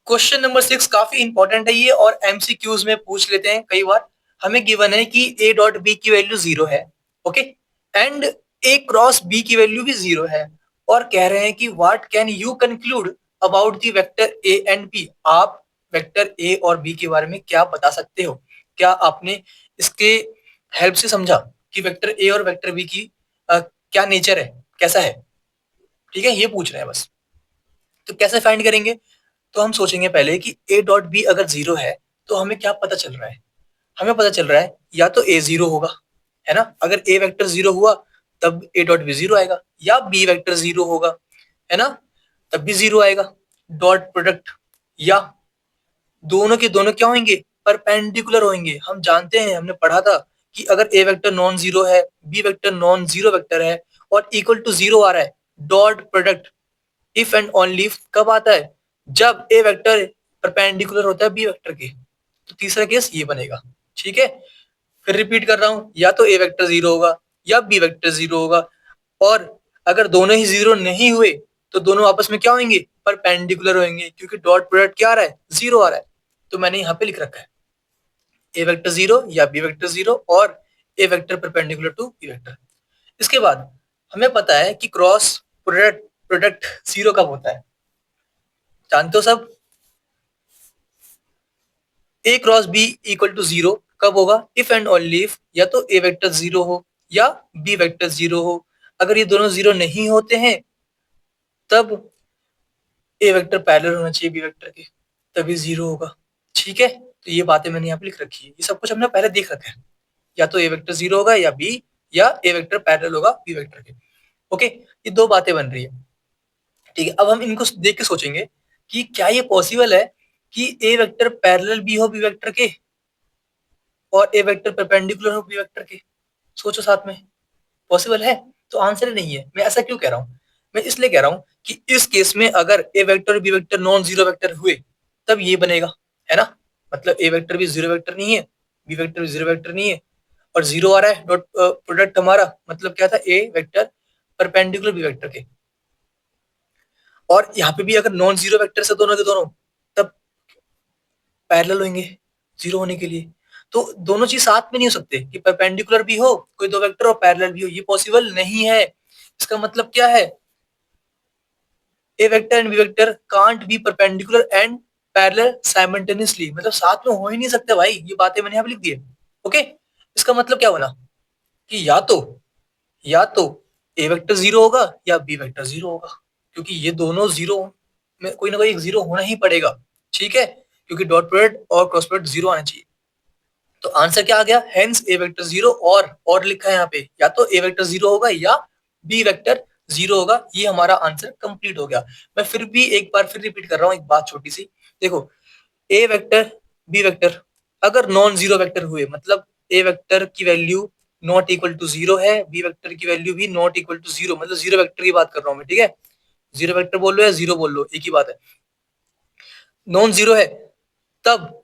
Question number 6 काफी important है ये, और एमसीक्यूज में पूछ लेते हैं कई बार। हमें गिवन है कि ए डॉट बी की वैल्यू 0 है, okay, and A cross B की वैल्यू भी 0 है, और कह रहे हैं कि what can you conclude about the vector A and B. आप वेक्टर ए और बी के बारे में क्या बता सकते हो? क्या आपने इसके हेल्प से समझा कि वेक्टर ए और वेक्टर बी की क्या नेचर है, कैसा है? ठीक है, ये पूछ रहे हैं बस। तो कैसे फाइंड करेंगे? तो हम सोचेंगे पहले कि ए डॉट बी अगर 0 है तो हमें क्या पता चल रहा है? हमें पता चल रहा है या तो ए 0 होगा, है ना, अगर ए वेक्टर 0 हुआ तब ए डॉट बी 0 आएगा, या बी वेक्टर 0 होगा, है ना, तब भी 0 आएगा। डॉट प्रोडक्ट, या दोनों के दोनों क्या होंगे? परपेंडिकुलर होंगे। हम जानते हैं, हमने पढ़ा था कि अगर ए वेक्टर नॉन जीरो है, B vector non zero vector है और इक्वल टू 0 आ रहा है, dot product if and only कब आता है? जब ए वेक्टर परपेंडिकुलर होता है बी वेक्टर के। तो तीसरा केस ये बनेगा। ठीक है, फिर रिपीट कर रहा हूं, या तो ए वेक्टर 0 होगा या बी वेक्टर 0 होगा, और अगर दोनों ही 0 नहीं हुए तो दोनों आपस में क्या होंगे? परपेंडिकुलर होंगे, क्योंकि डॉट प्रोडक्ट क्या आ रहा है? 0 आ रहा है। तो मैंने यहाँ पे लिख रखा है ए वेक्टर 0 या बी वेक्टर 0 और A vector perpendicular to B vector. इसके बाद हमें पता है कि क्रॉस प्रोडक्ट प्रोडक्ट 0 कब होता है? जानते हो सब? ए क्रॉस बी इक्वल टू 0 कब होगा? इफ एंड ओनली इफ या तो ए वेक्टर 0 हो या बी वेक्टर 0 हो। अगर ये दोनों 0 नहीं होते हैं तब ए वेक्टर पैरेलल होना चाहिए बी वेक्टर के, तभी 0 होगा। ठीक है, तो ये बातें मैंने यहाँ पे लिख रखी है, ये सब कुछ हमने पहले देख रखा है। या तो ए वेक्टर 0 होगा या बी, या ए वेक्टर पैरेलल होगा बी वेक्टर के। ओके, ये दो बातें बन रही है। ठीक है, अब हम इनको देख के सोचेंगे कि क्या ये पॉसिबल है कि ए वेक्टर पैरेलल भी हो बी वेक्टर के और ए वेक्टर परपेंडिकुलर हो बी वेक्टर के? सोचो साथ में, पॉसिबल है? तो आंसर नहीं है। मैं ऐसा क्यों कह रहा हूं? मैं इसलिए कह रहा हूं कि इस केस में अगर ए वेक्टर और B vector non zero vector हुए तब ये बनेगा, है ना, मतलब ए वेक्टर भी जीरो वेक्टर नहीं है, बी वेक्टर भी जीरो वेक्टर नहीं है, और 0 आ रहा है डॉट प्रोडक्ट हमारा, मतलब क्या था? ए वेक्टर परपेंडिकुलर बी वेक्टर के। और यहाँ पे भी अगर नॉन जीरो वेक्टर से दोनों के दोनों, तब पैरेलल होंगे 0 होने के लिए। तो दोनों चीज साथ में नहीं हो सकते कि परपेंडिकुलर भी हो कोई दो वेक्टर और पैरेलल भी हो, ये पॉसिबल नहीं है। इसका मतलब क्या है? A vector and B vector can't be perpendicular and parallel simultaneously, मतलब साथ में हो ही नहीं सकते भाई। ये बातें मैंने यहाँ पे लिख दी है। ओके, इसका मतलब क्या बना कि या तो ए वेक्टर 0 होगा या बी वेक्टर 0 होगा, क्योंकि ये दोनों 0 में कोई ना कोई एक 0 होना ही पड़ेगा। ठीक है, क्योंकि डॉट प्रोडक्ट और क्रॉस प्रोडक्ट 0 आना चाहिए। तो आंसर क्या आ गया? हेंस ए वेक्टर 0, और लिखा है यहाँ पे, या तो ए वेक्टर 0 होगा या बी वेक्टर 0 होगा। ये हमारा आंसर कंप्लीट हो गया। मैं फिर भी एक बार फिर रिपीट कर रहा हूँ एक बात छोटी सी। देखो, ए वेक्टर बी वेक्टर अगर नॉन जीरो वेक्टर हुए, मतलब ए वेक्टर की वैल्यू नॉट इक्वल टू 0 है, बी वेक्टर की वैल्यू भी नॉट इक्वल टू 0, मतलब जीरो वेक्टर की बात कर रहा हूँ मैं। ठीक है, जीरो वेक्टर बोल लो या 0 बोल लो, एक ही बात है। नॉन जीरो है तब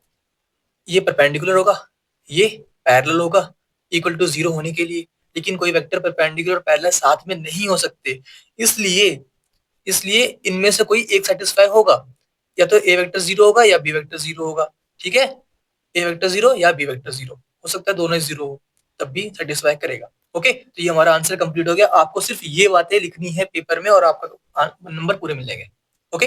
ये परपेंडिकुलर होगा, ये पैरेलल होगा इक्वल टू 0 होने के लिए। लेकिन कोई वेक्टर परपेंडिकुलर और पैरेलल साथ में नहीं हो सकते, इसलिए इसलिए इनमें से कोई एक सेटिस्फाई होगा, या तो ए वेक्टर 0 होगा या बी वेक्टर 0 होगा। ठीक है, ए वेक्टर 0 या बी वेक्टर 0 हो सकता है, दोनों ही 0 हो, तब भी सेटिस्फाई करेगा। ओके, तो ये हमारा आंसर कंप्लीट हो गया। आपको सिर्फ ये बातें लिखनी है पेपर में और आपका नंबर पूरे मिल जाएंगे। ओके।